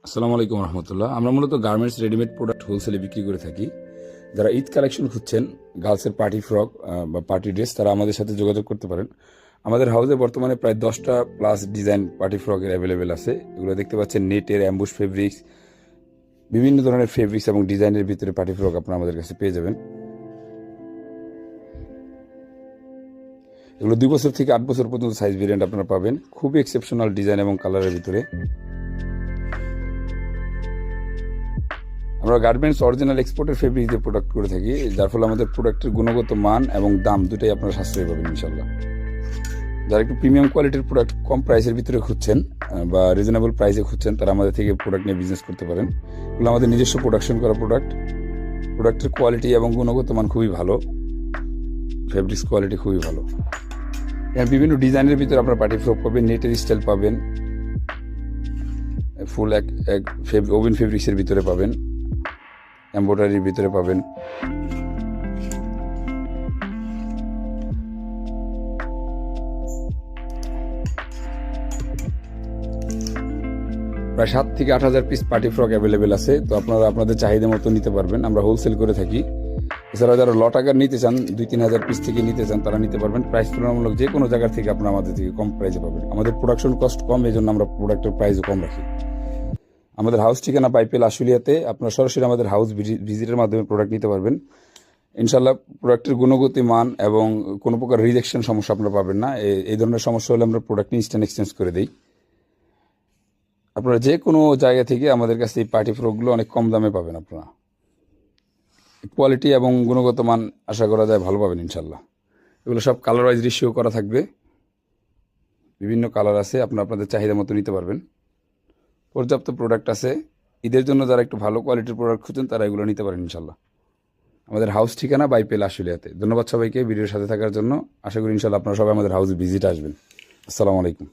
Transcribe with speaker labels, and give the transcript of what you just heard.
Speaker 1: আসসালামু আলাইকুম রহমতুল্লাহ। আমরা মূলত গার্মেন্টস রেডিমেড প্রোডাক্ট হোলসেলে বিক্রি করে থাকি। যারা ঈদ কালেকশন খুঁজছেন, গার্লসের পার্টি ফ্রক বা পার্টি ড্রেস, তারা আমাদের সাথে যোগাযোগ করতে পারেন। আমাদের হাউসে বর্তমানে প্রায় 10টা প্লাস ডিজাইন পার্টি ফ্রকের অ্যাভেলেবেল আছে। এগুলো দেখতে পাচ্ছেন নেটের, অ্যাম্বুশ ফেব্রিক্স, বিভিন্ন ধরনের ফেব্রিক্স এবং ডিজাইনের ভিতরে পার্টি ফ্রক আপনারা আমাদের কাছে পেয়ে যাবেন। এগুলো 2 বছর থেকে 8 বছর পর্যন্ত সাইজ ভেরিয়েন্ট আপনারা পাবেন, খুবই এক্সেপশনাল ডিজাইন এবং কালারের ভিতরে। আমরা গার্মেন্টস অরিজিনাল এক্সপোর্টের ফেব্রিক দিয়ে প্রোডাক্ট করে থাকি, যার ফলে আমাদের প্রোডাক্টের গুণগত মান এবং দাম দুটাই আপনারা সাশ্রয়ী পাবেন ইনশাল্লাহ। যারা একটু প্রিমিয়াম কোয়ালিটির প্রোডাক্ট কম প্রাইসের ভিতরে খুঁজছেন বা রিজনেবল প্রাইসে খুঁজছেন, তারা আমাদের থেকে প্রোডাক্ট নিয়ে বিজনেস করতে পারেন। এগুলো আমাদের নিজস্ব প্রোডাকশন করা প্রোডাক্টের কোয়ালিটি এবং গুণগত মান খুবই ভালো, ফেব্রিক্স কোয়ালিটি খুবই ভালো। বিভিন্ন ডিজাইনের ভিতরে আপনারা পার্টি ফ্রক পাবেন, নেটের স্টাইল পাবেন, ফুল এক ওভেন ফেব্রিক্সের ভিতরে পাবেন, এমব্রয়ডারির ভিতরে পাবেন। প্রায় 7 থেকে 8 হাজার পিস পার্টি ফ্রক অ্যাভেলেবেল আছে, তো আপনারা আপনাদের চাহিদা মতো নিতে পারবেন। আমরা হোলসেল করে থাকি। এছাড়া যারা লট আকার নিতে চান, 2-3 হাজার পিস থেকে নিতে চান, তারা নিতে পারবেন। প্রাইস তুলনামূলক যে কোনো জায়গা থেকে আপনারা আমাদের থেকে কম প্রাইসে পাবেন। আমাদের প্রোডাকশন কস্ট কম, এই জন্য আমরা প্রোডাক্টের প্রাইসও কম রাখি। আমাদের হাউস ঠিকানা বাইপেল আশুলিয়াতে। আপনারা সরাসরি আমাদের হাউস ভিজিটের মাধ্যমে প্রোডাক্ট নিতে পারবেন। ইনশাল্লাহ প্রোডাক্টের গুণগত মান এবং কোনো প্রকার রিজেকশন সমস্যা আপনারা পাবেন না। এই ধরনের সমস্যা হলে আমরা প্রোডাক্ট ইনস্ট্যান্ট এক্সচেঞ্জ করে দিই। আপনারা যে কোনো জায়গা থেকে আমাদের কাছে এই পার্টি ফ্রকগুলো অনেক কম দামে পাবেন। আপনারা কোয়ালিটি এবং গুণগত মান আশা করা যায় ভালো পাবেন ইনশাল্লাহ। এগুলো সব কালার ওয়াইজ রেশিও করা থাকবে, বিভিন্ন কালার আছে, আপনারা আপনাদের চাহিদা মতো নিতে পারবেন। পর্যাপ্ত প্রোডাক্ট আছে। ঈদের জন্য যারা একটু ভালো কোয়ালিটির প্রোডাক্ট খুঁজছেন, তারা এগুলো নিতে পারেন ইনশাল্লাহ। আমাদের হাউস ঠিকানা বাইপেল আশুলিয়াতে। ধন্যবাদ সবাইকে ভিডিওর সাথে থাকার জন্য। আশা করি ইনশাল্লাহ আপনারা সবাই আমাদের হাউসে ভিজিট আসবেন। আসসালামু আলাইকুম।